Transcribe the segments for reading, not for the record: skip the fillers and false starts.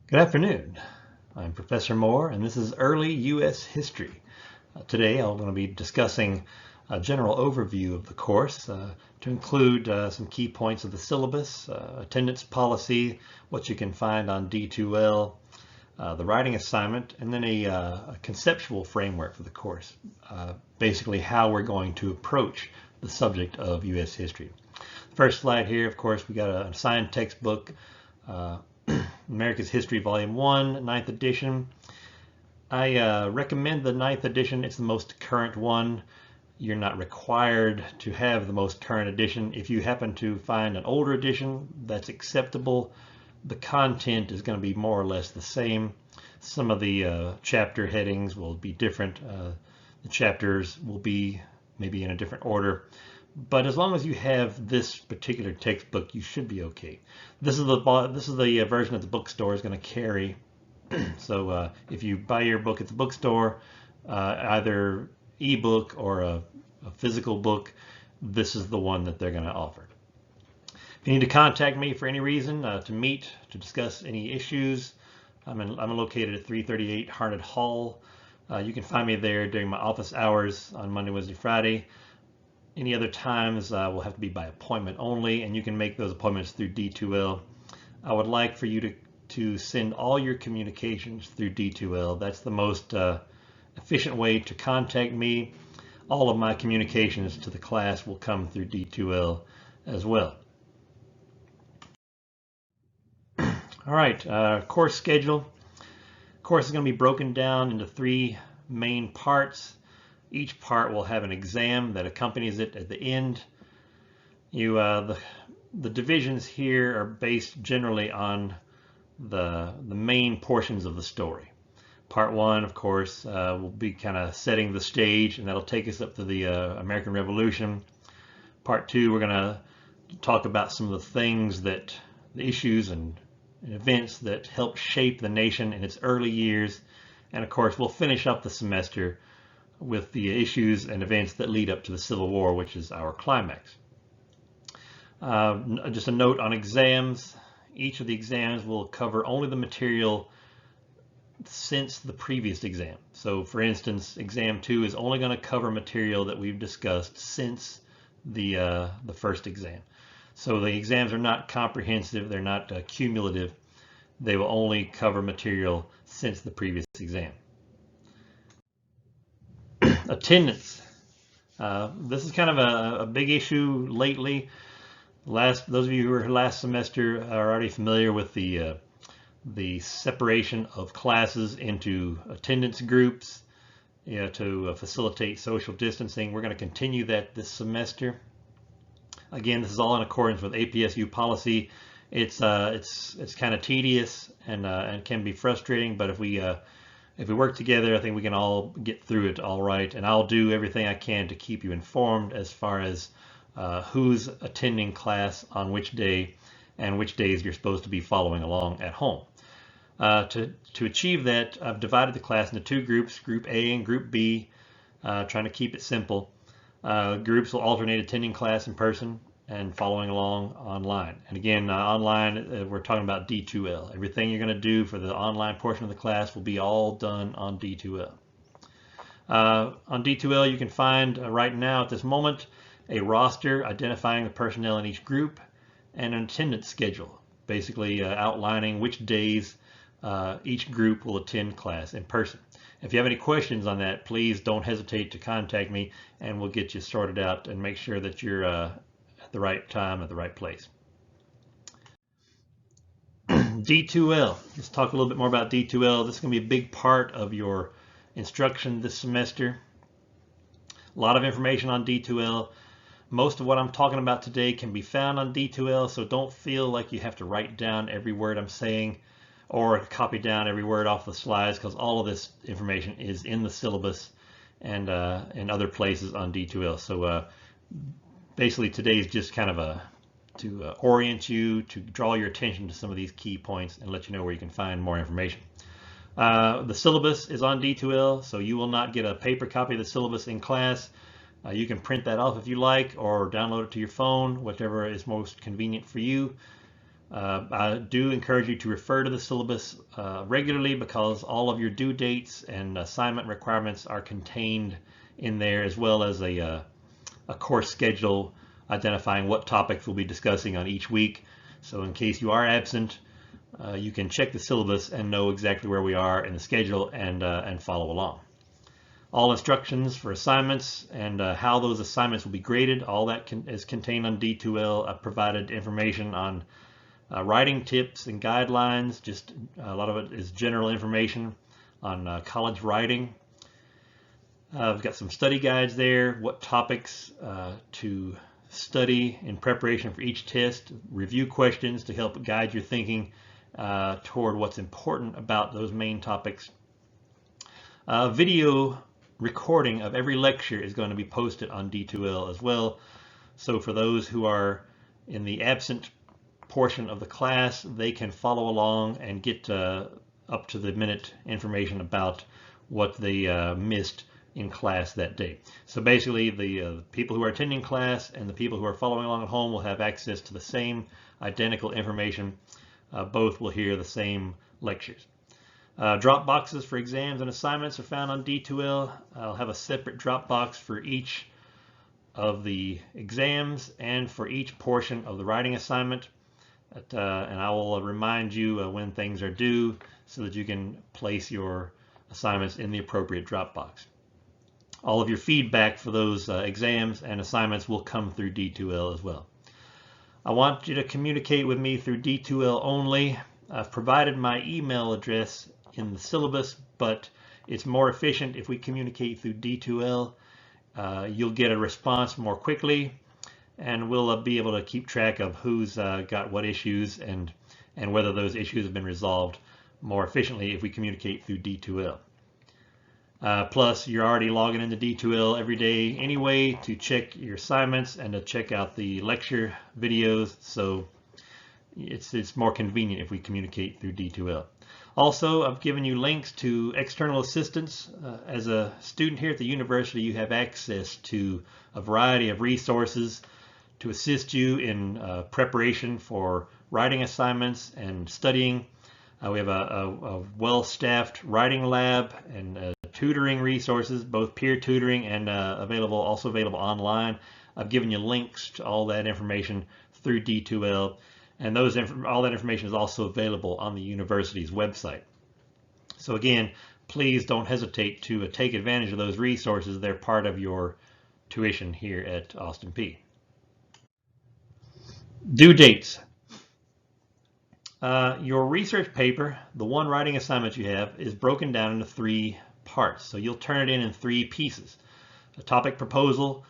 Good afternoon. I'm Professor Moore, and this is Early U.S. History. Today I'm going to be discussing a general overview of the course to include some key points of the syllabus, attendance policy, what you can find on D2L, the writing assignment, and then a conceptual framework for the course, basically how we're going to approach the subject of U.S. history. First slide here, of course, we got an assigned textbook, America's History Volume 1, 9th edition. I recommend the 9th edition. It's the most current one. You're not required to have the most current edition. If you happen to find an older edition, that's acceptable. The content is going to be more or less the same. Some of the chapter headings will be different. The chapters will be maybe in a different order. But as long as you have this particular textbook, you should be okay. This is the version that the bookstore is going to carry. So if you buy your book at the bookstore, either ebook or a physical book, this is the one that they're going to offer. If you need to contact me for any reason, to meet, to discuss any issues, I'm located at 338 Harnett Hall. You can find me there during my office hours on Monday, Wednesday, Friday. Any other times will have to be by appointment only, and you can make those appointments through D2L. I would like for you to send all your communications through D2L. That's the most efficient way to contact me. All of my communications to the class will come through D2L as well. All right, course schedule. Course is going to be broken down into 3 main parts. Each part will have an exam that accompanies it at the end. The divisions here are based generally on the main portions of the story. Part 1, of course, will be kind of setting the stage, and that'll take us up to the American Revolution. Part 2, we're going to talk about some of the issues and events that helped shape the nation in its early years. And of course, we'll finish up the semester with the issues and events that lead up to the Civil War, which is our climax. Just a note on exams. Each of the exams will cover only the material since the previous exam. So for instance, exam 2 is only going to cover material that we've discussed since the first exam. So the exams are not comprehensive, they're not cumulative. They will only cover material since the previous exam. Attendance. This is kind of a big issue lately. Those of you who were last semester are already familiar with the separation of classes into attendance groups, to facilitate social distancing. We're going to continue that this semester. Again, this is all in accordance with APSU policy. It's kind of tedious and can be frustrating, but if we work together, I think we can all get through it all right. And I'll do everything I can to keep you informed as far as who's attending class on which day and which days you're supposed to be following along at home. To achieve that, I've divided the class into 2 groups, Group A and Group B, trying to keep it simple. Groups will alternate attending class in person and following along online. And again, online, we're talking about D2L. Everything you're going to do for the online portion of the class will be all done on D2L. On D2L, you can find right now at this moment a roster identifying the personnel in each group and an attendance schedule, basically outlining which days each group will attend class in person. If you have any questions on that, please don't hesitate to contact me and we'll get you sorted out and make sure that you're at the right time at the right place. D2L. Let's talk a little bit more about D2L. This is going to be a big part of your instruction this semester. A lot of information on D2L. Most of what I'm talking about today can be found on D2L, so don't feel like you have to write down every word I'm saying or copy down every word off the slides, because all of this information is in the syllabus and in other places on D2L. So basically today is just kind of to orient you, to draw your attention to some of these key points and let you know where you can find more information. The syllabus is on D2L, so you will not get a paper copy of the syllabus in class. You can print that off if you like or download it to your phone, whichever is most convenient for you. I do encourage you to refer to the syllabus regularly, because all of your due dates and assignment requirements are contained in there, as well as a course schedule identifying what topics we'll be discussing on each week. So in case you are absent, you can check the syllabus and know exactly where we are in the schedule and follow along. All instructions for assignments and how those assignments will be graded, all that is contained on D2L. I've provided information on writing tips and guidelines. Just a lot of it is general information on college writing. I've got some study guides there, what topics to study in preparation for each test, review questions to help guide your thinking toward what's important about those main topics. Video recording of every lecture is going to be posted on D2L as well. So for those who are in the absent portion of the class, they can follow along and get up to the minute information about what they missed in class that day. So basically the people who are attending class and the people who are following along at home will have access to the same identical information. Both will hear the same lectures. Drop boxes for exams and assignments are found on D2L. I'll have a separate drop box for each of the exams and for each portion of the writing assignment. And I will remind you when things are due so that you can place your assignments in the appropriate drop box. All of your feedback for those exams and assignments will come through D2L as well. I want you to communicate with me through D2L only. I've provided my email address in the syllabus, but it's more efficient if we communicate through D2L. You'll get a response more quickly, and we'll be able to keep track of who's got what issues and whether those issues have been resolved more efficiently if we communicate through D2L. Plus, you're already logging into D2L every day anyway to check your assignments and to check out the lecture videos, so it's more convenient if we communicate through D2L. Also, I've given you links to external assistance. As a student here at the university, you have access to a variety of resources to assist you in preparation for writing assignments and studying. We have a well-staffed writing lab and tutoring resources, both peer tutoring and also available online. I've given you links to all that information through D2L, and all that information is also available on the university's website. So again, please don't hesitate to take advantage of those resources. They're part of your tuition here at Austin Peay. Due dates. Your research paper, the one writing assignment you have, is broken down into 3 parts. So you'll turn it in 3 pieces: a topic proposal,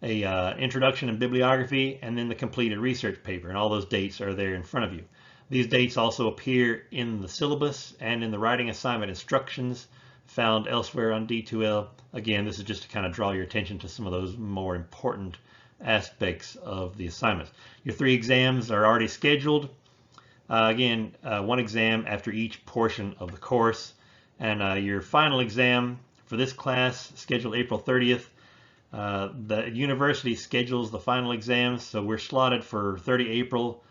a introduction and bibliography, and then the completed research paper. And all those dates are there in front of you. These dates also appear in the syllabus and in the writing assignment instructions found elsewhere on D2L. Again, this is just to kind of draw your attention to some of those more important aspects of the assignments. Your 3 exams are already scheduled. Again, 1 exam after each portion of the course, and your final exam for this class scheduled April 30th. The university schedules the final exams, so we're slotted for 30 April,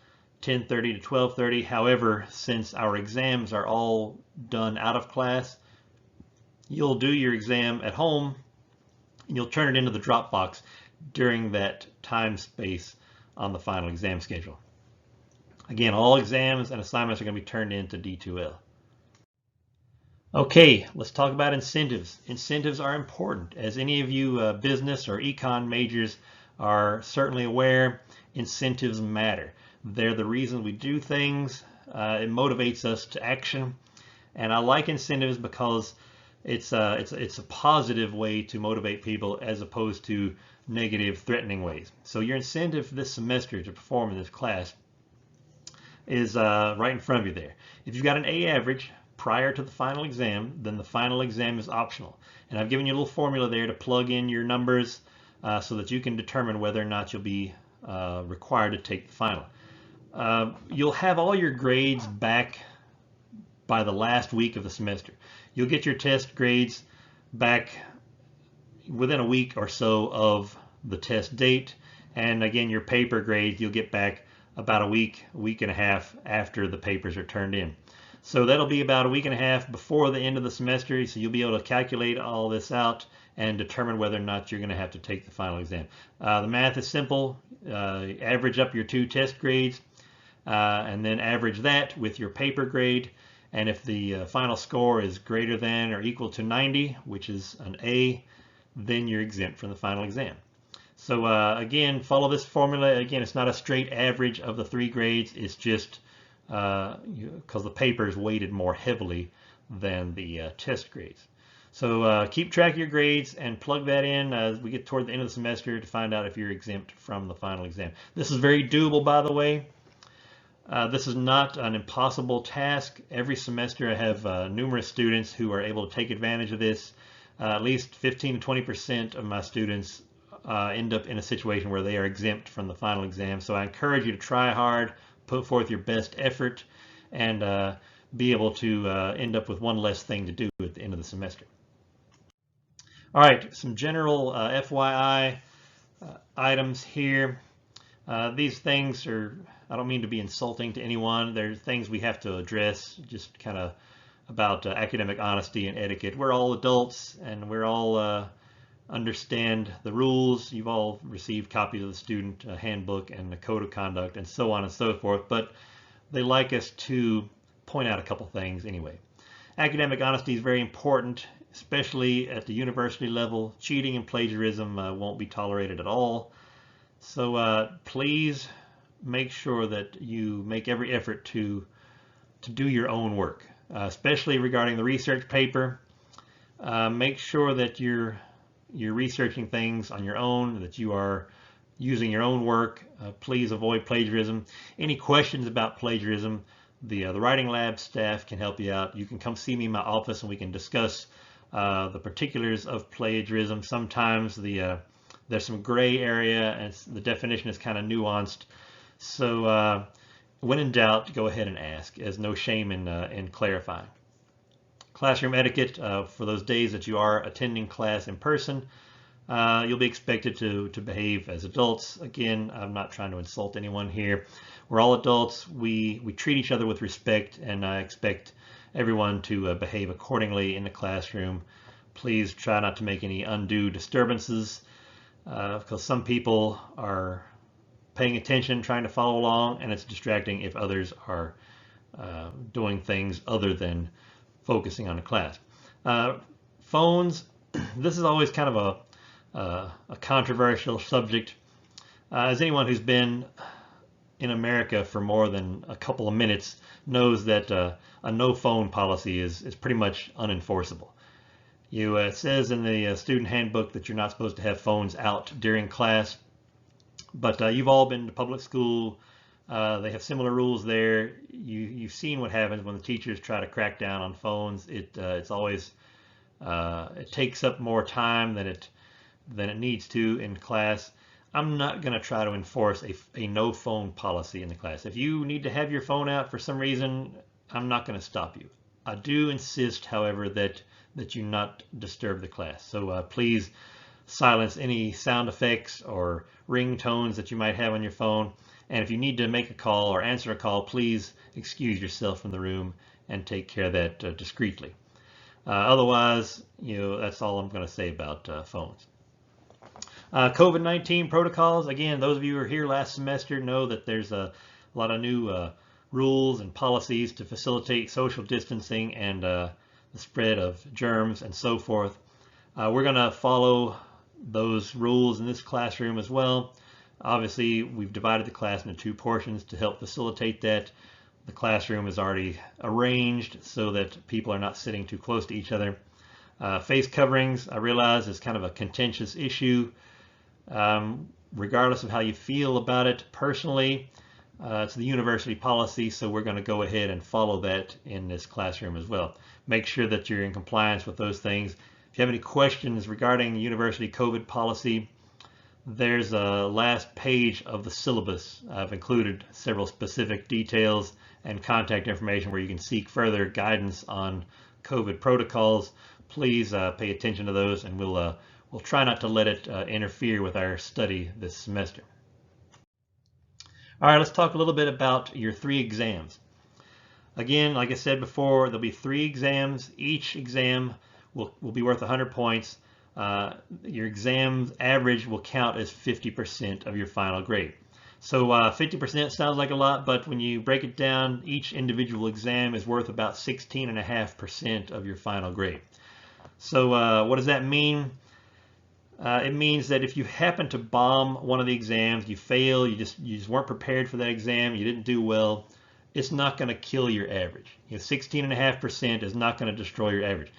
10:30 to 12:30. However, since our exams are all done out of class, you'll do your exam at home and you'll turn it into the drop box during that time space on the final exam schedule. Again, all exams and assignments are going to be turned into D2L. Okay, let's talk about incentives. Incentives are important. As any of you business or econ majors are certainly aware, incentives matter. They're the reason we do things. It motivates us to action. And I like incentives because it's a positive way to motivate people as opposed to negative, threatening ways. So your incentive for this semester to perform in this class is right in front of you there. If you've got an A average prior to the final exam, then the final exam is optional. And I've given you a little formula there to plug in your numbers so that you can determine whether or not you'll be required to take the final. You'll have all your grades back by the last week of the semester. You'll get your test grades back within a week or so of the test date. And again, your paper grades you'll get back about a week and a half after the papers are turned in. So that'll be about a week and a half before the end of the semester, so you'll be able to calculate all this out and determine whether or not you're going to have to take the final exam. The math is simple. Average up your 2 test grades, and then average that with your paper grade. And if the final score is greater than or equal to 90, which is an A, then you're exempt from the final exam. So again, follow this formula. Again, it's not a straight average of the 3 grades. It's just because the paper is weighted more heavily than the test grades. So keep track of your grades and plug that in as we get toward the end of the semester to find out if you're exempt from the final exam. This is very doable, by the way. This is not an impossible task. Every semester I have numerous students who are able to take advantage of this. At least 15 to 20% of my students end up in a situation where they are exempt from the final exam. So I encourage you to try hard, put forth your best effort, and be able to end up with one less thing to do at the end of the semester. All right, some general FYI items here. These things are, I don't mean to be insulting to anyone. They're things we have to address, just kind of about academic honesty and etiquette. We're all adults and we're all understand the rules. You've all received copies of the student handbook and the code of conduct and so on and so forth, but they like us to point out a couple things anyway. Academic honesty is very important, especially at the university level. Cheating and plagiarism won't be tolerated at all. So please make sure that you make every effort to do your own work, especially regarding the research paper. Make sure that you're researching things on your own, that you are using your own work. Please avoid plagiarism. Any questions about plagiarism, the Writing Lab staff can help you out. You can come see me in my office and we can discuss the particulars of plagiarism. Sometimes there's some gray area and the definition is kind of nuanced. So when in doubt, go ahead and ask. There's no shame in clarifying. Classroom etiquette, for those days that you are attending class in person, you'll be expected to behave as adults. Again, I'm not trying to insult anyone here. We're all adults. We treat each other with respect, and I expect everyone to behave accordingly in the classroom. Please try not to make any undue disturbances, because some people are paying attention, trying to follow along, and it's distracting if others are doing things other than focusing on the class. Phones, this is always kind of a controversial subject. As anyone who's been in America for more than a couple of minutes knows that a no phone policy is pretty much unenforceable. It says in the student handbook that you're not supposed to have phones out during class, but you've all been to public school. They have similar rules there. You've seen what happens when the teachers try to crack down on phones. It's always it takes up more time than it needs to in class. I'm not going to try to enforce a no phone policy in the class. If you need to have your phone out for some reason, I'm not going to stop you. I do insist, however, that you not disturb the class. So please silence any sound effects or ringtones that you might have on your phone. And if you need to make a call or answer a call, please excuse yourself from the room and take care of that discreetly. Otherwise, that's all I'm going to say about phones. COVID-19 protocols. Again, those of you who were here last semester know that there's a lot of new rules and policies to facilitate social distancing and the spread of germs and so forth. We're going to follow those rules in this classroom as well. Obviously, we've divided the class into 2 portions to help facilitate that. The classroom is already arranged so that people are not sitting too close to each other. Face coverings, I realize, is kind of a contentious issue. Regardless of how you feel about it personally, it's the university policy, so we're going to go ahead and follow that in this classroom as well. Make sure that you're in compliance with those things. If you have any questions regarding university COVID policy, there's a last page of the syllabus. I've included several specific details and contact information where you can seek further guidance on COVID protocols. Please pay attention to those, and we'll try not to let it interfere with our study this semester. All right, let's talk a little bit about your 3 exams. Again, like I said before, there'll be 3 exams. Each exam will be worth 100 points. Your exam's average will count as 50% of your final grade. So 50% sounds like a lot, but when you break it down, each individual exam is worth about 16.5% of your final grade. So what does that mean? It means that if you happen to bomb one of the exams, you fail, you just weren't prepared for that exam, you didn't do well, it's not going to kill your average. 16.5% is not going to destroy your average.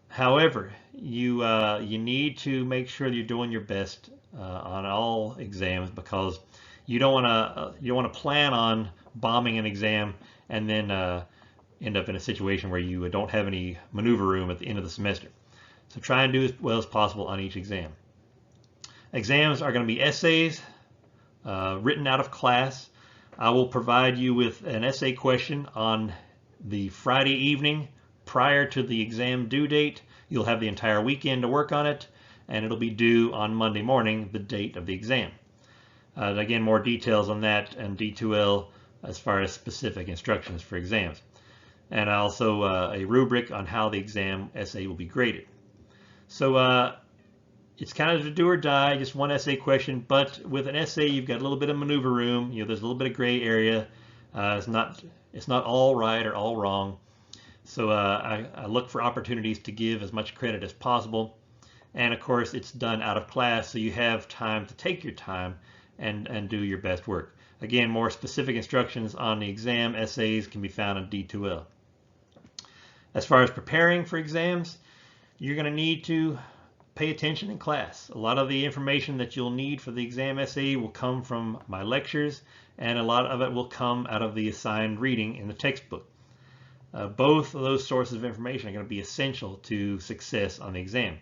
However, you need to make sure that you're doing your best on all exams, because you don't want to plan on bombing an exam and then end up in a situation where you don't have any maneuver room at the end of the semester. So try and do as well as possible on each exam. Exams are going to be essays written out of class. I will provide you with an essay question on the Friday evening prior to the exam due date. You'll have the entire weekend to work on it, and it'll be due on Monday morning, the date of the exam. Again, more details on that and D2L as far as specific instructions for exams. And also a rubric on how the exam essay will be graded. So it's kind of a do or die, just one essay question, but with an essay you've got a little bit of maneuver room. There's a little bit of gray area. It's not all right or all wrong. So I look for opportunities to give as much credit as possible. And of course, it's done out of class, so you have time to take your time and do your best work. Again, more specific instructions on the exam essays can be found in D2L. As far as preparing for exams, you're going to need to pay attention in class. A lot of the information that you'll need for the exam essay will come from my lectures, and a lot of it will come out of the assigned reading in the textbook. Both of those sources of information are going to be essential to success on the exam.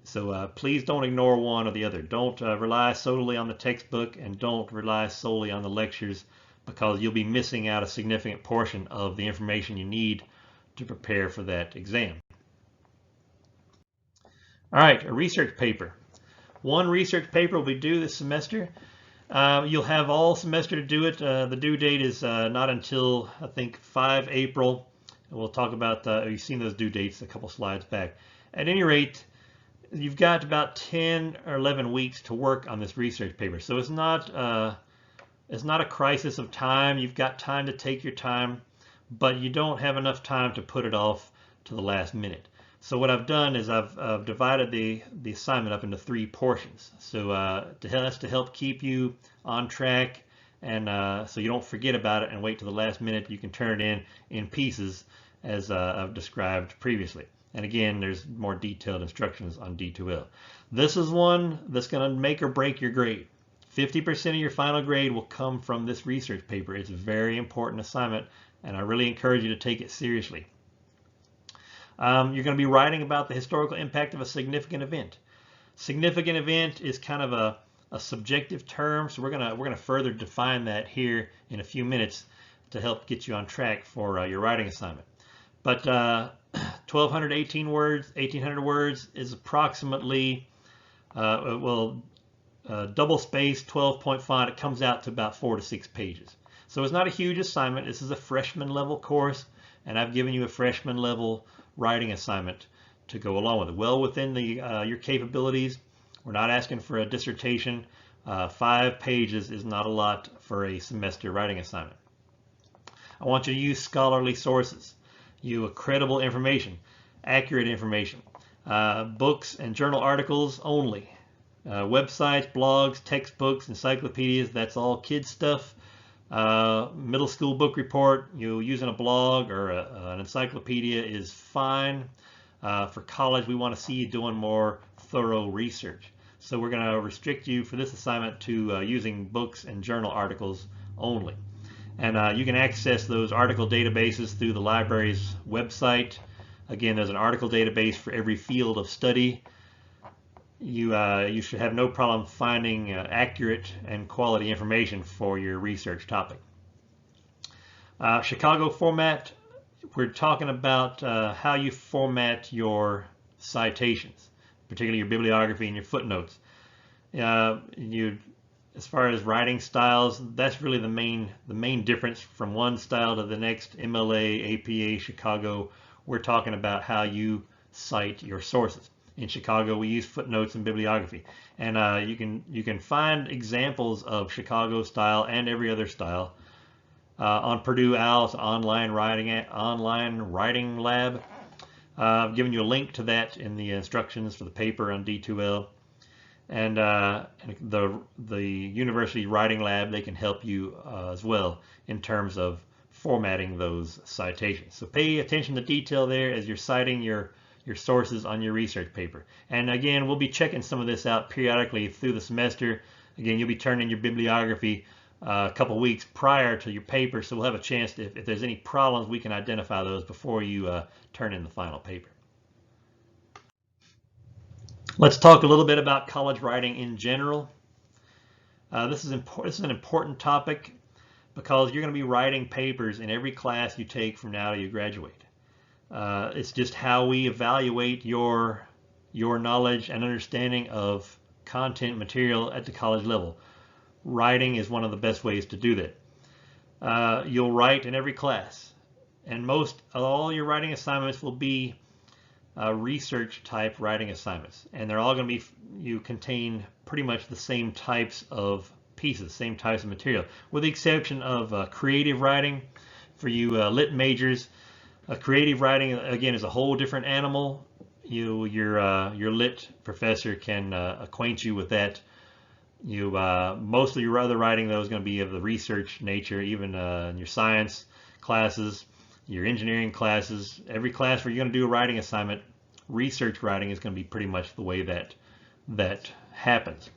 So please don't ignore one or the other. Don't rely solely on the textbook, and don't rely solely on the lectures, because you'll be missing out a significant portion of the information you need to prepare for that exam. All right, a research paper. One research paper will be due this semester. You'll have all semester to do it. The due date is not until, I think, 5 April. And we'll talk about, you've seen those due dates a couple slides back. At any rate, you've got about 10 or 11 weeks to work on this research paper. So it's not a crisis of time. You've got time to take your time, but you don't have enough time to put it off to the last minute. So what I've done is I've divided the assignment up into 3 portions. So that's to help keep you on track, and so you don't forget about it and wait to the last minute. You can turn it in pieces as I've described previously. And again, there's more detailed instructions on D2L. This is one that's going to make or break your grade. 50% of your final grade will come from this research paper. It's a very important assignment, and I really encourage you to take it seriously. You're going to be writing about the historical impact of a significant event. Significant event is kind of a subjective term, so we're gonna further define that here in a few minutes to help get you on track for your writing assignment. But 1,218 words, 1,800 words is approximately double space, 12-point font. It comes out to about 4 to 6 pages. So it's not a huge assignment. This is a freshman level course, and I've given you a freshman level writing assignment to go along with it. Well within your capabilities. We're not asking for a dissertation. 5 pages is not a lot for a semester writing assignment. I want you to use scholarly sources. Use credible information, accurate information. Books and journal articles only. Websites, blogs, textbooks, encyclopedias, that's all kid stuff. Middle school book report, using a blog or an encyclopedia is fine. For college, we want to see you doing more thorough research. So we're going to restrict you for this assignment to using books and journal articles only. And you can access those article databases through the library's website. Again, there's an article database for every field of study. You should have no problem finding accurate and quality information for your research topic. Chicago format, we're talking about how you format your citations, particularly your bibliography and your footnotes. As far as writing styles, that's really the main difference from one style to the next. MLA, APA, Chicago, we're talking about how you cite your sources. In Chicago, we use footnotes and bibliography, and you can find examples of Chicago style and every other style on Purdue OWL's online writing lab. I've given you a link to that in the instructions for the paper on D2L. And the university writing lab, they can help you as well in terms of formatting those citations. So pay attention to detail there as you're citing your sources on your research paper. And again, we'll be checking some of this out periodically through the semester. Again, you'll be turning your bibliography a couple weeks prior to your paper, so we'll have a chance to, if there's any problems, we can identify those before you turn in the final paper. Let's talk a little bit about college writing in general. This is an important topic because you're going to be writing papers in every class you take from now till you graduate. It's just how we evaluate your knowledge and understanding of content material at the college level. Writing is one of the best ways to do that. You'll write in every class, and all your writing assignments will be research type writing assignments, and they're all going to be contain pretty much the same types of pieces, same types of material, with the exception of creative writing. For you lit majors, creative writing again is a whole different animal. Your lit professor can acquaint you with that. Most of your other writing though is going to be of the research nature, even in your science classes, your engineering classes. Every class where you're going to do a writing assignment, research writing is going to be pretty much the way that happens.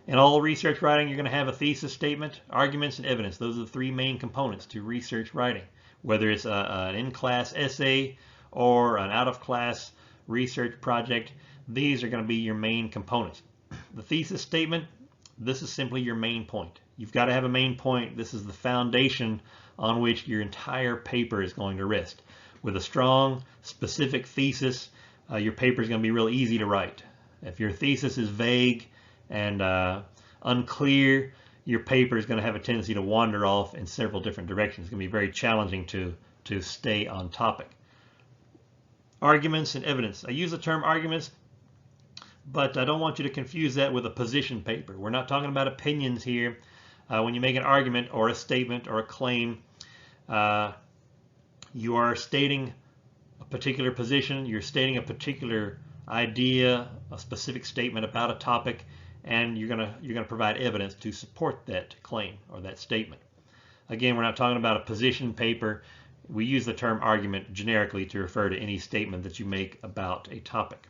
In all research writing, you're going to have a thesis statement, arguments, and evidence. Those are the three main components to research writing. Whether it's an in-class essay or an out-of-class research project, these are going to be your main components. The thesis statement, this is simply your main point. You've got to have a main point. This is the foundation on which your entire paper is going to rest. With a strong, specific thesis, your paper is going to be real easy to write. If your thesis is vague and unclear, your paper is going to have a tendency to wander off in several different directions. It's going to be very challenging to stay on topic. Arguments and evidence. I use the term arguments, but I don't want you to confuse that with a position paper. We're not talking about opinions here. When you make an argument or a statement or a claim, you are stating a particular position, you're stating a particular idea, a specific statement about a topic, and you're gonna provide evidence to support that claim or that statement. Again, we're not talking about a position paper. We use the term argument generically to refer to any statement that you make about a topic.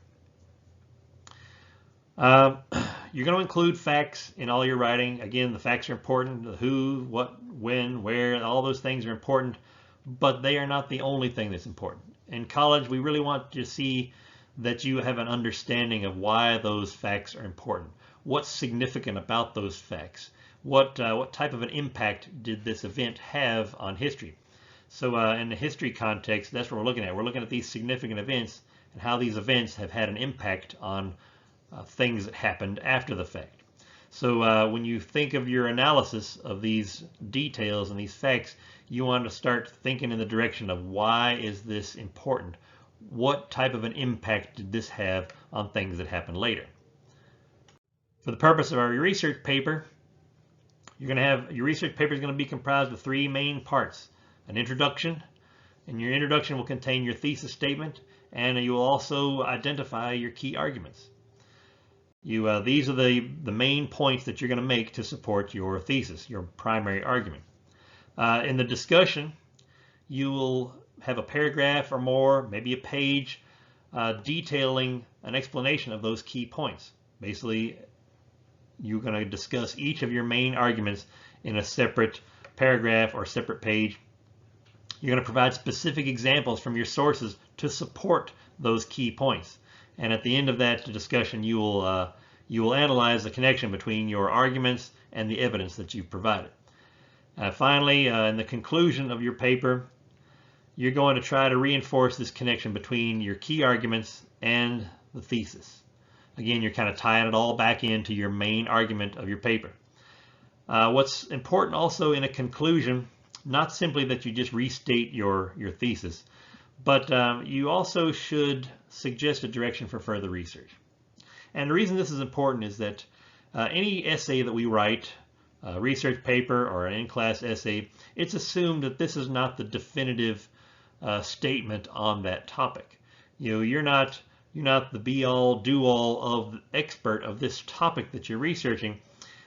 You're going to include facts in all your writing. Again, the facts are important. The who, what, when, where, all those things are important, but they are not the only thing that's important. In college, we really want to see that you have an understanding of why those facts are important. What's significant about those facts? What type of an impact did this event have on history? So in the history context, that's what we're looking at. We're looking at these significant events and how these events have had an impact on things that happened after the fact. So when you think of your analysis of these details and these facts, you want to start thinking in the direction of why is this important? What type of an impact did this have on things that happened later? For the purpose of our research paper, your research paper is going to be comprised of three main parts. An introduction, and your introduction will contain your thesis statement, and you will also identify your key arguments. These are the main points that you're going to make to support your thesis, your primary argument. In the discussion, you will have a paragraph or more, maybe a page, detailing an explanation of those key points. Basically, you're going to discuss each of your main arguments in a separate paragraph or separate page. You're going to provide specific examples from your sources to support those key points. And at the end of that discussion, you will analyze the connection between your arguments and the evidence that you've provided. Finally, in the conclusion of your paper, you're going to try to reinforce this connection between your key arguments and the thesis. Again, you're kind of tying it all back into your main argument of your paper. What's important also in a conclusion, not simply that you just restate your thesis, but you also should suggest a direction for further research. And the reason this is important is that any essay that we write, a research paper or an in-class essay, it's assumed that this is not the definitive statement on that topic. You're not the be-all, do-all of expert of this topic that you're researching.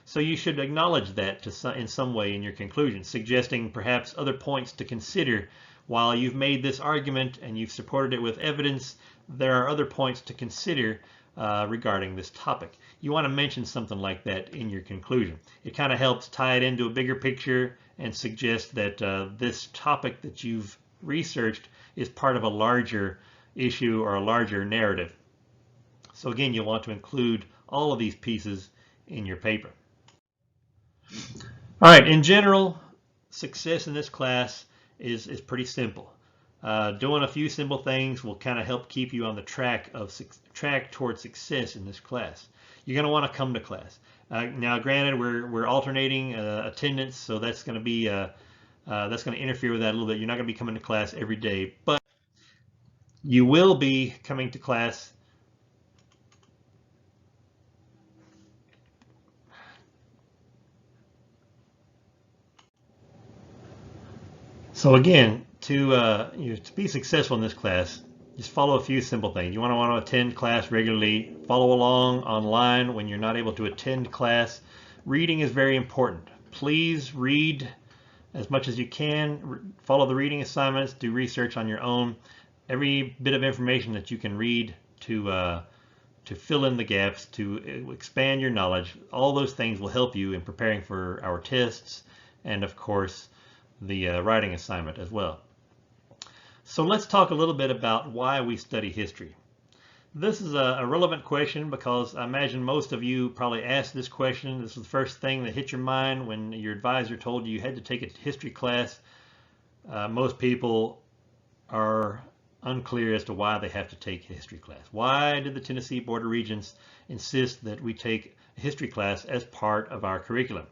So you should acknowledge that in some way in your conclusion, suggesting perhaps other points to consider. While you've made this argument and you've supported it with evidence, there are other points to consider regarding this topic. You want to mention something like that in your conclusion. It kind of helps tie it into a bigger picture and suggest that this topic that you've researched is part of a larger issue or a larger narrative. So again, you'll want to include all of these pieces in your paper. All right, in general, success in this class is pretty simple. Doing a few simple things will kind of help keep you on the track towards success in this class. You're going to want to come to class. Now, granted, we're alternating attendance, so that's going to be that's going to interfere with that a little bit. You're not going to be coming to class every day, but you will be coming to class So again, to be successful in this class, just follow a few simple things. You want to attend class regularly, follow along online when you're not able to attend class. Reading is very important. Please read as much as you can. Follow the reading assignments, do research on your own. Every bit of information that you can read to fill in the gaps, to expand your knowledge, all those things will help you in preparing for our tests and, of course, the writing assignment as well. So let's talk a little bit about why we study history. This is a relevant question because I imagine most of you probably asked this question. This is the first thing that hit your mind when your advisor told you had to take a history class. Most people are unclear as to why they have to take a history class. Why did the Tennessee Board of Regents insist that we take a history class as part of our curriculum?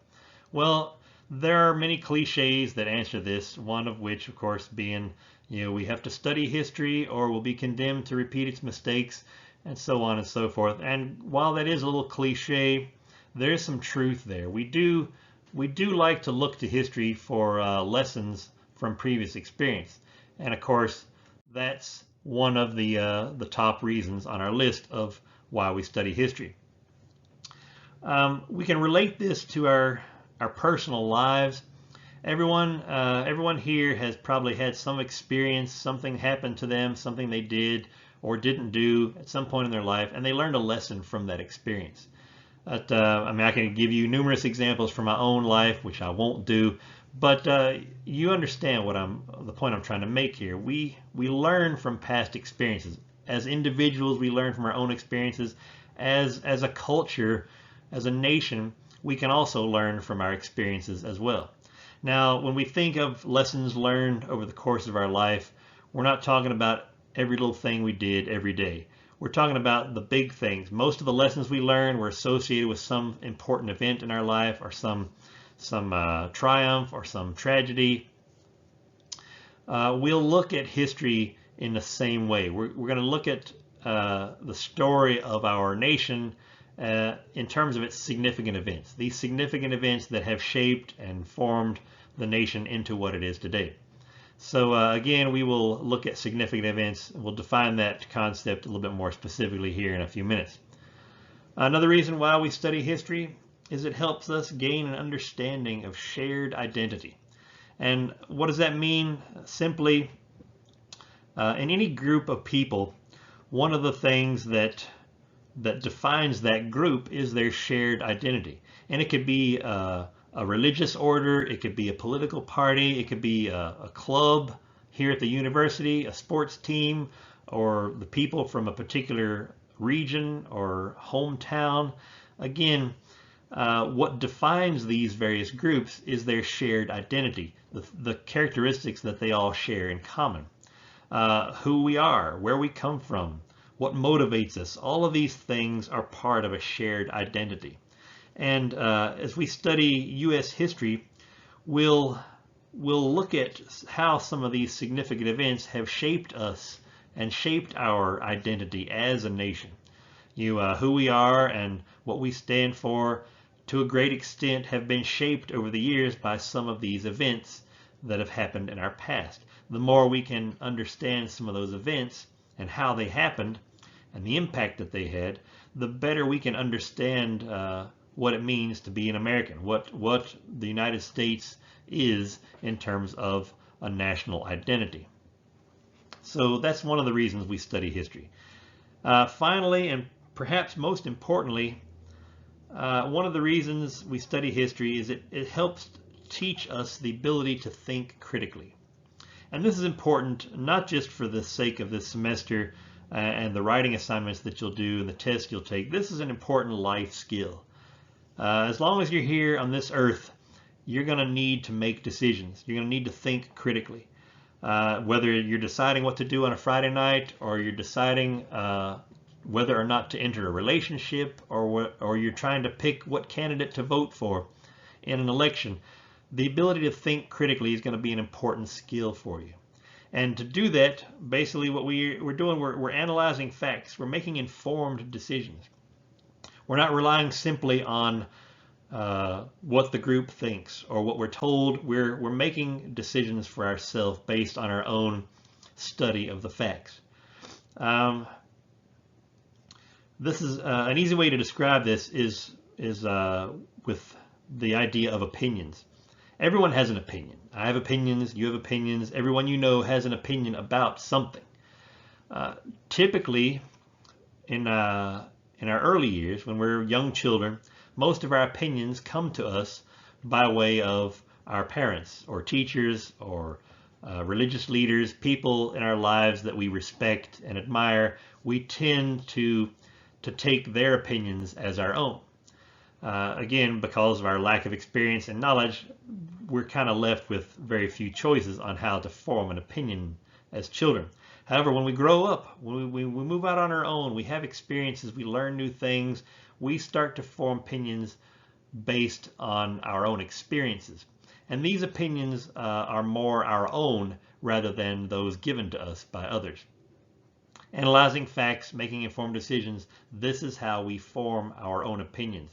Well, there are many cliches that answer this, one of which, of course, being, we have to study history or we'll be condemned to repeat its mistakes, and so on and so forth. And while that is a little cliche, there is some truth there. We do like to look to history for lessons from previous experience. And of course, that's one of the top reasons on our list of why we study history. We can relate this to our personal lives. Everyone here has probably had some experience, something happened to them, something they did or didn't do at some point in their life, and they learned a lesson from that experience. But, I can give you numerous examples from my own life, which I won't do, but you understand the point I'm trying to make here. We learn from past experiences. As individuals, we learn from our own experiences. As a culture, as a nation, we can also learn from our experiences as well. Now, when we think of lessons learned over the course of our life, we're not talking about every little thing we did every day. We're talking about the big things. Most of the lessons we learn were associated with some important event in our life, or some triumph or some tragedy. We'll look at history in the same way. We're going to look at the story of our nation in terms of its significant events, these significant events that have shaped and formed the nation into what it is today. So again, we will look at significant events. We'll define that concept a little bit more specifically here in a few minutes. Another reason why we study history is it helps us gain an understanding of shared identity. And what does that mean? Simply, in any group of people, one of the things that defines that group is their shared identity. And it could be a religious order, it could be a political party, it could be a club here at the university, a sports team, or the people from a particular region or hometown. Again, what defines these various groups is their shared identity, the characteristics that they all share in common. Who we are, where we come from, what motivates us. All of these things are part of a shared identity. And as we study U.S. history, we'll look at how some of these significant events have shaped us and shaped our identity as a nation. Who we are and what we stand for, to a great extent, have been shaped over the years by some of these events that have happened in our past. The more we can understand some of those events and how they happened and the impact that they had, the better we can understand what it means to be an American, what the United States is in terms of a national identity. So that's one of the reasons we study history. Finally, and perhaps most importantly, one of the reasons we study history is it helps teach us the ability to think critically. And this is important not just for the sake of this semester and the writing assignments that you'll do and the tests you'll take. This is an important life skill. As long as you're here on this earth, you're going to need to make decisions. You're going to need to think critically. Whether you're deciding what to do on a Friday night, or you're deciding whether or not to enter a relationship, or you're trying to pick what candidate to vote for in an election, the ability to think critically is going to be an important skill for you. And to do that, basically what we're doing, we're analyzing facts. We're making informed decisions. We're not relying simply on what the group thinks or what we're told. We're making decisions for ourselves based on our own study of the facts. This is an easy way to describe this is with the idea of opinions. Everyone has an opinion. I have opinions, you have opinions, everyone you know has an opinion about something. Typically, in our early years, when we're young children, most of our opinions come to us by way of our parents or teachers or religious leaders, people in our lives that we respect and admire. We tend to take their opinions as our own. Again, because of our lack of experience and knowledge, we're kind of left with very few choices on how to form an opinion as children. However, when we grow up, when we move out on our own, we have experiences, we learn new things, we start to form opinions based on our own experiences. And these opinions are more our own rather than those given to us by others. Analyzing facts, making informed decisions, this is how we form our own opinions.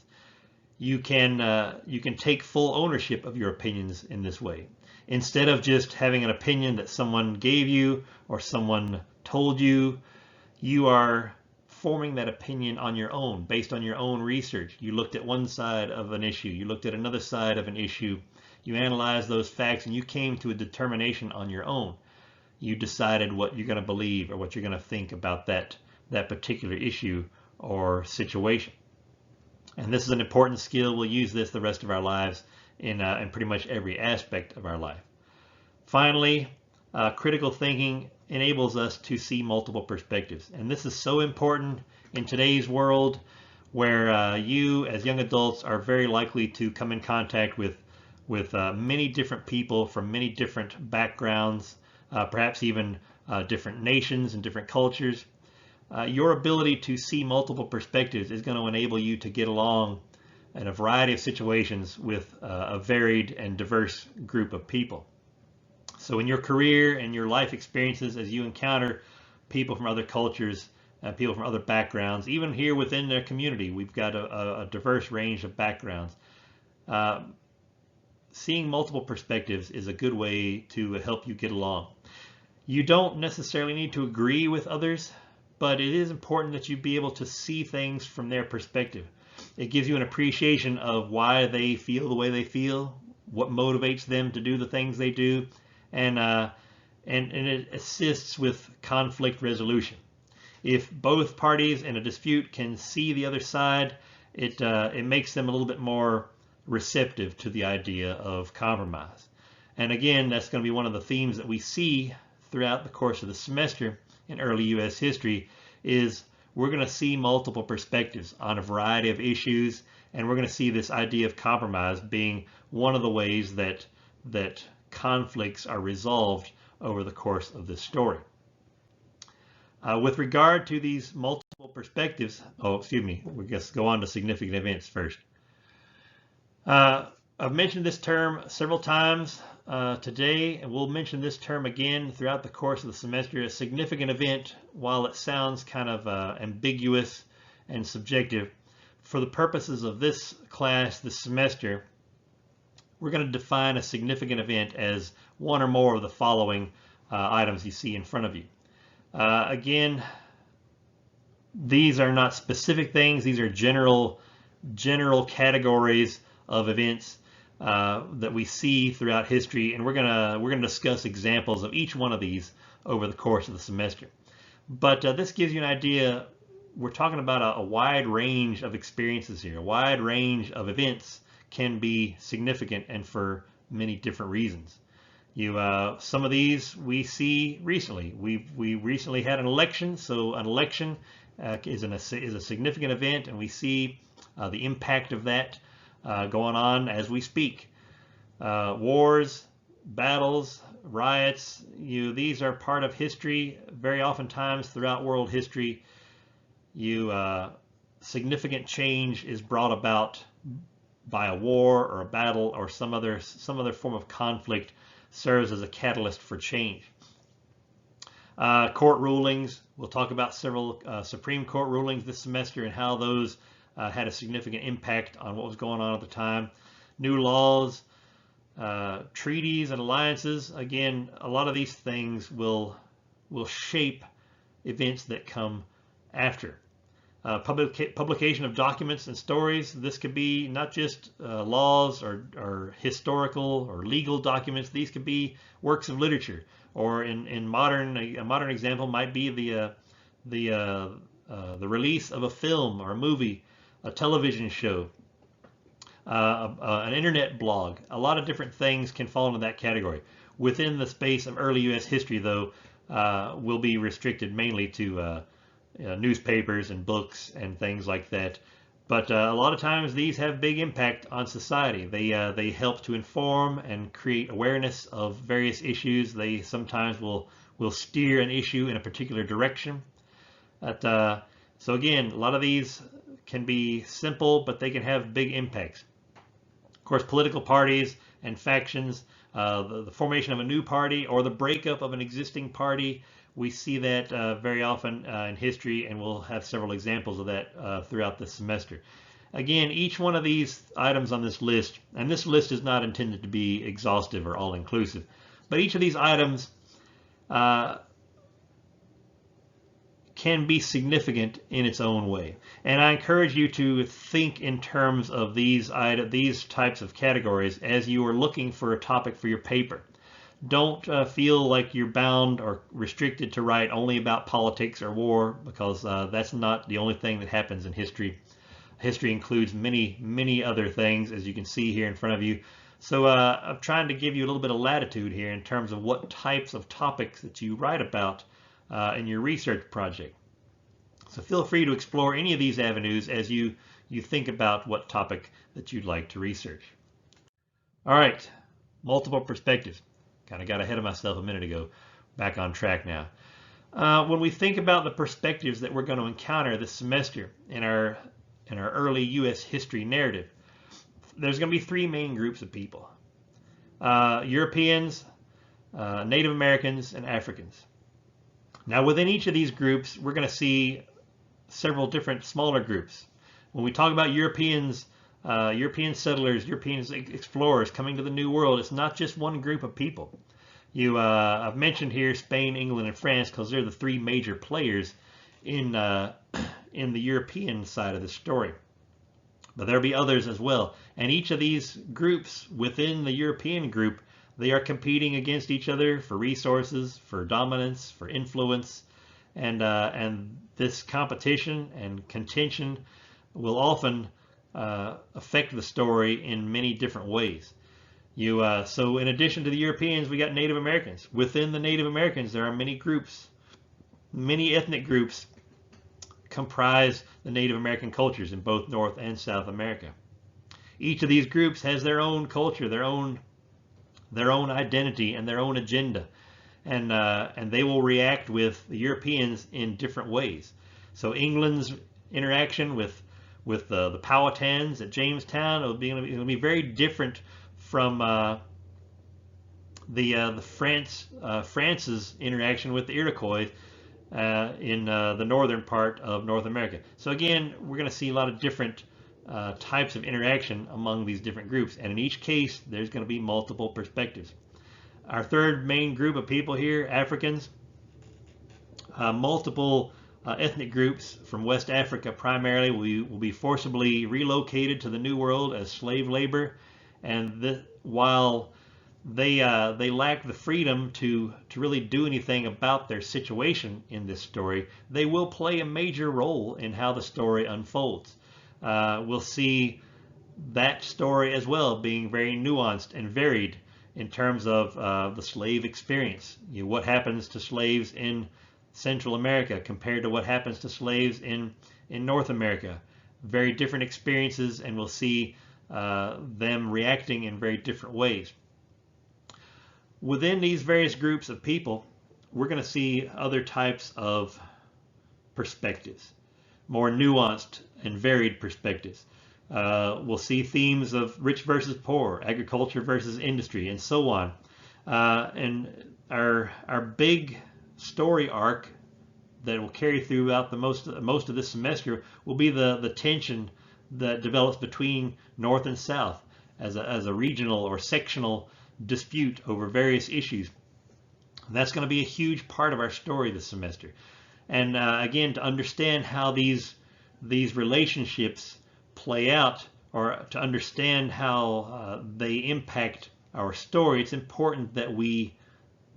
You can take full ownership of your opinions in this way. Instead of just having an opinion that someone gave you or someone told you, you are forming that opinion on your own, based on your own research. You looked at one side of an issue, you looked at another side of an issue, you analyzed those facts, and you came to a determination on your own. You decided what you're going to believe or what you're going to think about that particular issue or situation. And this is an important skill. We'll use this the rest of our lives in pretty much every aspect of our life. Finally, critical thinking enables us to see multiple perspectives. And this is so important in today's world, where you as young adults are very likely to come in contact with many different people from many different backgrounds, perhaps even different nations and different cultures. Your ability to see multiple perspectives is going to enable you to get along in a variety of situations with a varied and diverse group of people. So in your career and your life experiences, as you encounter people from other cultures, people from other backgrounds, even here within their community, we've got a diverse range of backgrounds. Seeing multiple perspectives is a good way to help you get along. You don't necessarily need to agree with others, but it is important that you be able to see things from their perspective. It gives you an appreciation of why they feel the way they feel, what motivates them to do the things they do, and it assists with conflict resolution. If both parties in a dispute can see the other side, it makes them a little bit more receptive to the idea of compromise. And again, that's going to be one of the themes that we see throughout the course of the semester in early U.S. history, is we're going to see multiple perspectives on a variety of issues, and we're going to see this idea of compromise being one of the ways that conflicts are resolved over the course of this story. With regard to these multiple perspectives, we guess go on to significant events first. I've mentioned this term several times today, and we'll mention this term again throughout the course of the semester. A significant event, while it sounds kind of ambiguous and subjective, for the purposes of this class, this semester, we're going to define a significant event as one or more of the following items you see in front of you. Again, these are not specific things. These are general categories of events that we see throughout history, and we're gonna discuss examples of each one of these over the course of the semester. But this gives you an idea. We're talking about a wide range of experiences here. A wide range of events can be significant, and for many different reasons. Some of these we see recently. We recently had an election, so an election is a significant event, and we see the impact of that going on as we speak. Wars, battles, riots, these are part of history. Very oftentimes throughout world history, significant change is brought about by a war or a battle or some other form of conflict serves as a catalyst for change. Court rulings. We'll talk about several Supreme Court rulings this semester and how those had a significant impact on what was going on at the time. New laws, treaties and alliances. Again, a lot of these things will shape events that come after. Publication of documents and stories. This could be not just laws or historical or legal documents. These could be works of literature, or a modern example might be the release of a film or a movie, a television show, an internet blog. A lot of different things can fall into that category. Within the space of early U.S. history, though, will be restricted mainly to newspapers and books and things like that. But a lot of times these have big impact on society. They help to inform and create awareness of various issues. They sometimes will steer an issue in a particular direction. So again, a lot of these can be simple, but they can have big impacts. Of course, political parties and factions, the formation of a new party or the breakup of an existing party. We see that very often in history, and we'll have several examples of that throughout this semester. Again, each one of these items on this list, and this list is not intended to be exhaustive or all-inclusive, but each of these items can be significant in its own way. And I encourage you to think in terms of these types of categories as you are looking for a topic for your paper. Don't feel like you're bound or restricted to write only about politics or war, because that's not the only thing that happens in history. History includes many other things, as you can see here in front of you. So I'm trying to give you a little bit of latitude here in terms of what types of topics that you write about in your research project. So feel free to explore any of these avenues as you think about what topic that you'd like to research. All right, multiple perspectives. Kind of got ahead of myself a minute ago. Back on track now. When we think about the perspectives that we're going to encounter this semester in our early U.S. history narrative, there's going to be three main groups of people: Europeans, Native Americans, and Africans. Now, within each of these groups, we're going to see several different smaller groups. When we talk about Europeans, European settlers, European explorers coming to the New World, it's not just one group of people. I've mentioned here Spain, England, and France because they're the three major players in the European side of the story. But there'll be others as well. And each of these groups within the European group, they are competing against each other for resources, for dominance, for influence, and this competition and contention will often affect the story in many different ways. So in addition to the Europeans, we got Native Americans. Within the Native Americans, there are many groups, many ethnic groups comprise the Native American cultures in both North and South America. Each of these groups has their own culture, their own identity, and their own agenda. and they will react with the Europeans in different ways. So England's interaction with the Powhatans at Jamestown will be very different from France's interaction with the Iroquois in the northern part of North America. So again, we're going to see a lot of different types of interaction among these different groups, and in each case there's going to be multiple perspectives. Our third main group of people here, Africans, multiple ethnic groups from West Africa primarily will be forcibly relocated to the New World as slave labor, and while they lack the freedom to really do anything about their situation in this story, they will play a major role in how the story unfolds. We'll see that story as well being very nuanced and varied in terms of the slave experience. What happens to slaves in Central America compared to what happens to slaves in North America. Very different experiences, and we'll see them reacting in very different ways. Within these various groups of people, we're going to see other types of perspectives, more nuanced and varied perspectives. We'll see themes of rich versus poor, agriculture versus industry, and so on. And our big story arc that will carry throughout the most of this semester will be the tension that develops between North and South as a regional or sectional dispute over various issues. And that's going to be a huge part of our story this semester. And again, to understand how these relationships play out, or to understand how they impact our story, it's important that we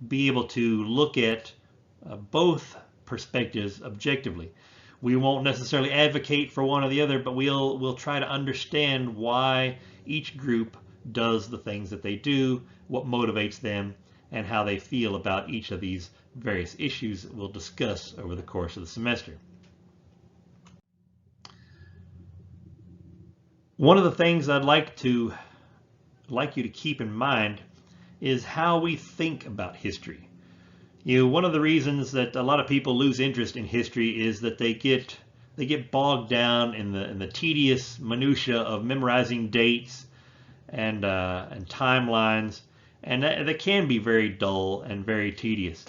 be able to look at both perspectives objectively. We won't necessarily advocate for one or the other, but we'll try to understand why each group does the things that they do, what motivates them, and how they feel about each of these various issues that we'll discuss over the course of the semester. One of the things I'd like you to keep in mind is how we think about history. One of the reasons that a lot of people lose interest in history is that they get bogged down in the tedious minutia of memorizing dates and timelines, and that can be very dull and very tedious.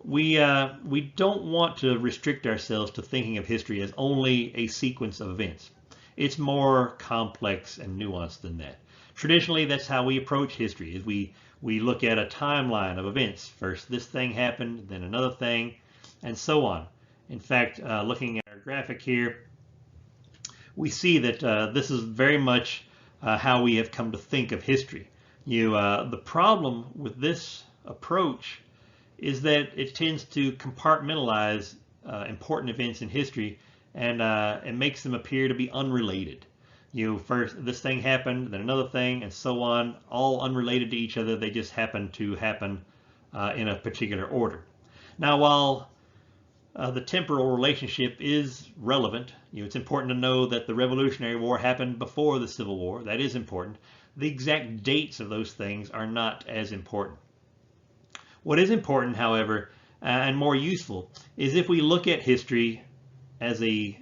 We don't want to restrict ourselves to thinking of history as only a sequence of events. It's more complex and nuanced than that. Traditionally, that's how we approach history. Is we look at a timeline of events. First this thing happened, then another thing, and so on. In fact, looking at our graphic here, we see that this is very much how we have come to think of history. The problem with this approach is that it tends to compartmentalize important events in history, and it makes them appear to be unrelated. First this thing happened, then another thing, and so on, all unrelated to each other. They just happen to happen in a particular order. Now, while the temporal relationship is relevant, it's important to know that the Revolutionary War happened before the Civil War. That is important. The exact dates of those things are not as important. What is important, however, and more useful, is if we look at history as a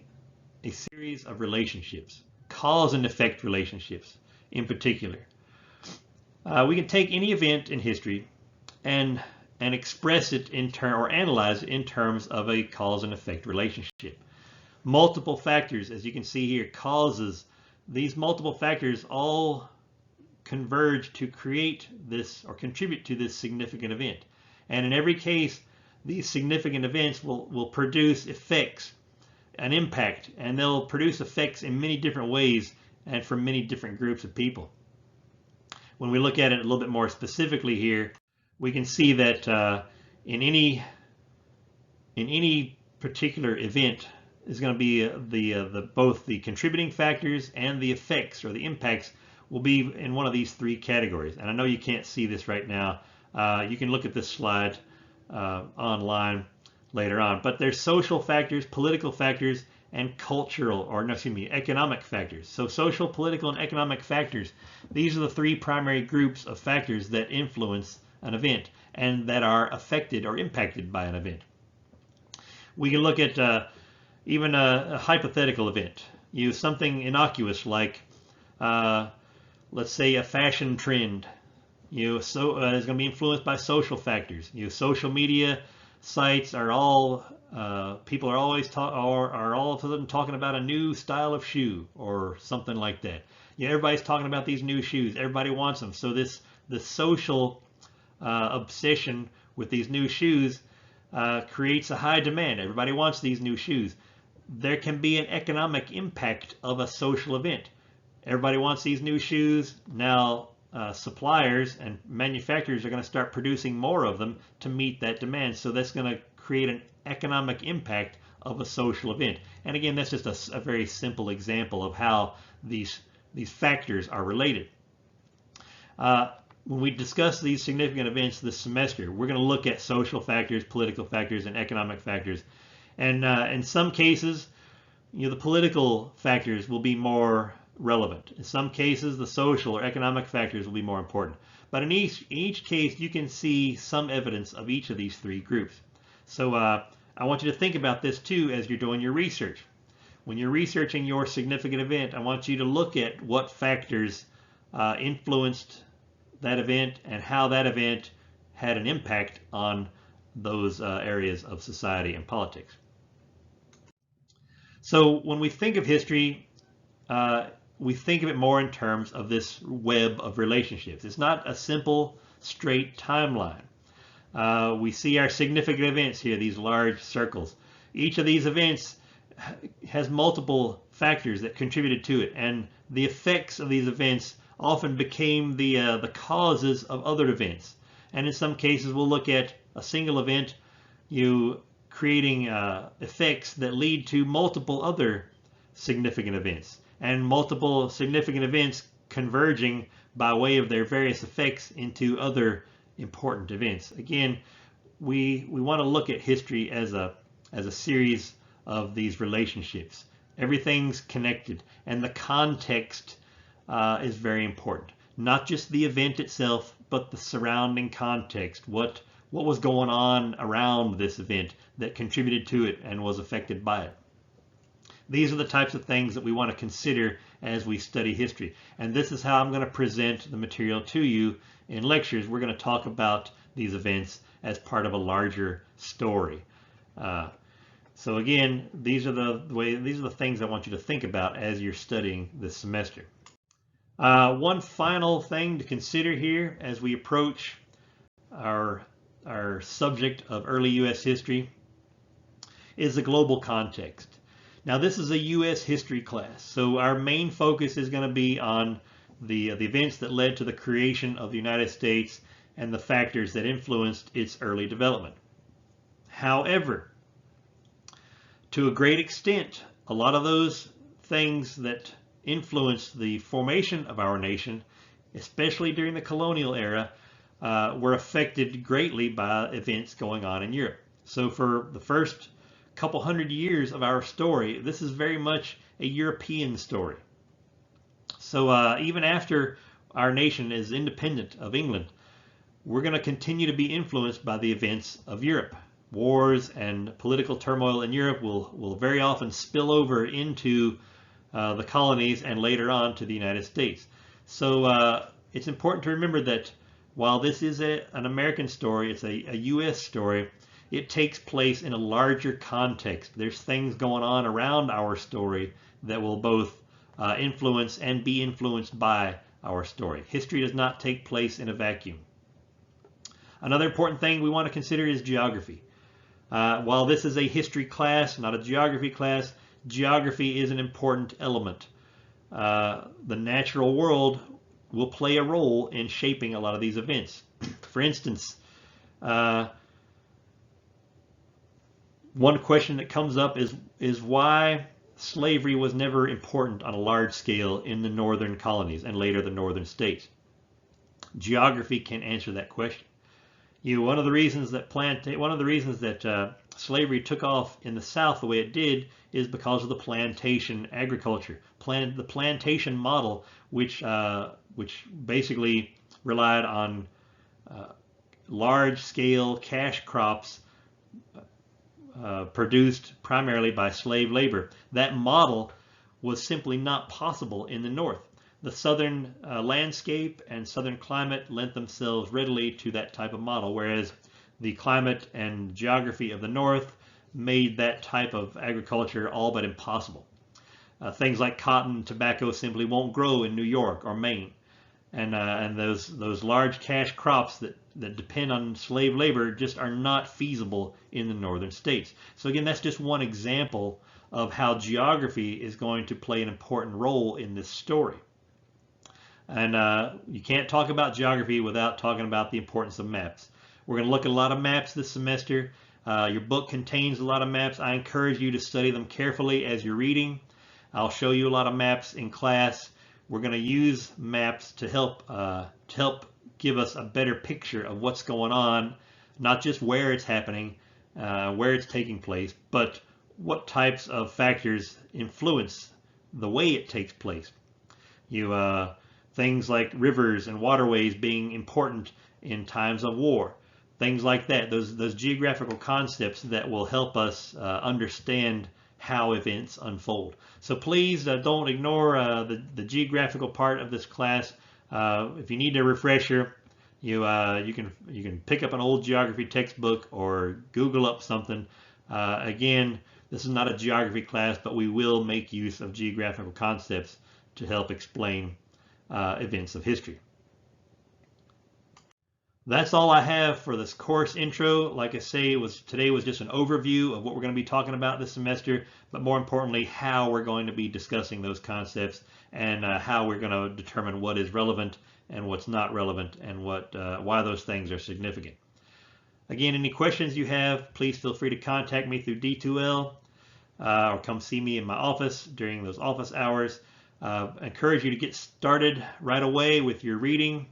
series of relationships, cause and effect relationships in particular. We can take any event in history and express it or analyze it in terms of a cause and effect relationship. Multiple factors, as you can see here, causes. These multiple factors all converge to create this or contribute to this significant event. And in every case, these significant events will produce effects, an impact, and they'll produce effects in many different ways and for many different groups of people. When we look at it a little bit more specifically here, we can see that in any particular event is going to be both the contributing factors and the effects or the impacts will be in one of these three categories. And I know you can't see this right now. You can look at this slide online later on. But there's social factors, political factors, and economic factors. So social, political, and economic factors. These are the three primary groups of factors that influence an event. and that are affected or impacted by an event. We can look at even a hypothetical event. Something innocuous like, let's say, a fashion trend. Is going to be influenced by social factors. Social media sites are all people are always are all of a sudden talking about a new style of shoe or something like that. Everybody's talking about these new shoes. Everybody wants them. So the social obsession with these new shoes creates a high demand. Everybody wants these new shoes. There can be an economic impact of a social event. Everybody wants these new shoes. Now suppliers and manufacturers are going to start producing more of them to meet that demand. So that's going to create an economic impact of a social event. And again, that's just a very simple example of how these factors are related. When we discuss these significant events this semester, we're going to look at social factors, political factors, and economic factors. And in some cases, the political factors will be more relevant. In some cases, the social or economic factors will be more important. But in each case, you can see some evidence of each of these three groups. So I want you to think about this too as you're doing your research. When you're researching your significant event, I want you to look at what factors influenced that event and how that event had an impact on those areas of society and politics. So when we think of history, we think of it more in terms of this web of relationships. It's not a simple, straight timeline. We see our significant events here, these large circles. Each of these events has multiple factors that contributed to it, and the effects of these events often became the causes of other events. And in some cases, we'll look at a single event, creating effects that lead to multiple other significant events, and multiple significant events converging by way of their various effects into other important events. Again, we want to look at history as a series of these relationships. Everything's connected, and the context is very important. Not just the event itself, but the surrounding context. What was going on around this event that contributed to it and was affected by it. These are the types of things that we want to consider as we study history. And this is how I'm going to present the material to you in lectures. We're going to talk about these events as part of a larger story. So again, these are the things I want you to think about as you're studying this semester. One final thing to consider here as we approach our subject of early U.S. history is the global context. Now, this is a U.S. history class, so our main focus is going to be on the events that led to the creation of the United States and the factors that influenced its early development. However, to a great extent, a lot of those things that influenced the formation of our nation, especially during the colonial era, were affected greatly by events going on in Europe. So for the first couple hundred years of our story, this is very much a European story. So even after our nation is independent of England, we're going to continue to be influenced by the events of Europe. Wars and political turmoil in Europe will very often spill over into the colonies and later on to the United States. So it's important to remember that while this is an American story, it's a U.S. story, it takes place in a larger context. There's things going on around our story that will both influence and be influenced by our story. History does not take place in a vacuum. Another important thing we want to consider is geography. While this is a history class, not a geography class, geography is an important element. The natural world will play a role in shaping a lot of these events. For instance, one question that comes up is why slavery was never important on a large scale in the northern colonies and later the northern states. Geography can answer that question. One of the reasons that slavery took off in the South the way it did is because of the plantation agriculture, the plantation model, which basically relied on large-scale cash crops produced primarily by slave labor. That model was simply not possible in the North. The southern landscape and southern climate lent themselves readily to that type of model, whereas the climate and geography of the North made that type of agriculture all but impossible. Things like cotton and tobacco simply won't grow in New York or Maine. And those large cash crops that depend on slave labor just are not feasible in the northern states. So again, that's just one example of how geography is going to play an important role in this story. And you can't talk about geography without talking about the importance of maps. We're going to look at a lot of maps this semester. Your book contains a lot of maps. I encourage you to study them carefully as you're reading. I'll show you a lot of maps in class. We're going to use maps to help give us a better picture of what's going on, not just where it's happening, where it's taking place, but what types of factors influence the way it takes place. Things like rivers and waterways being important in times of war, things like that. Those geographical concepts that will help us understand how events unfold. So please don't ignore the geographical part of this class. If you need a refresher, you can pick up an old geography textbook or Google up something. Again, this is not a geography class, but we will make use of geographical concepts to help explain events of history. That's all I have for this course intro. Like I say, today was just an overview of what we're going to be talking about this semester, but more importantly, how we're going to be discussing those concepts and how we're going to determine what is relevant and what's not relevant and why those things are significant. Again, any questions you have, please feel free to contact me through D2L or come see me in my office during those office hours. I encourage you to get started right away with your reading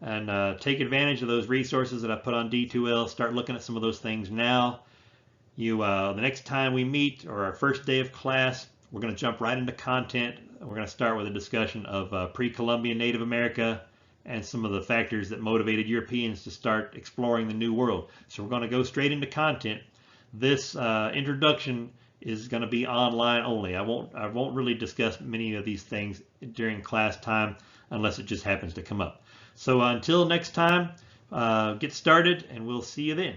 and take advantage of those resources that I put on D2L. Start looking at some of those things now. The next time we meet, or our first day of class, we're going to jump right into content. We're going to start with a discussion of pre-Columbian Native America and some of the factors that motivated Europeans to start exploring the New World. So we're going to go straight into content. This introduction is going to be online only. I won't really discuss many of these things during class time unless it just happens to come up. So until next time, get started and we'll see you then.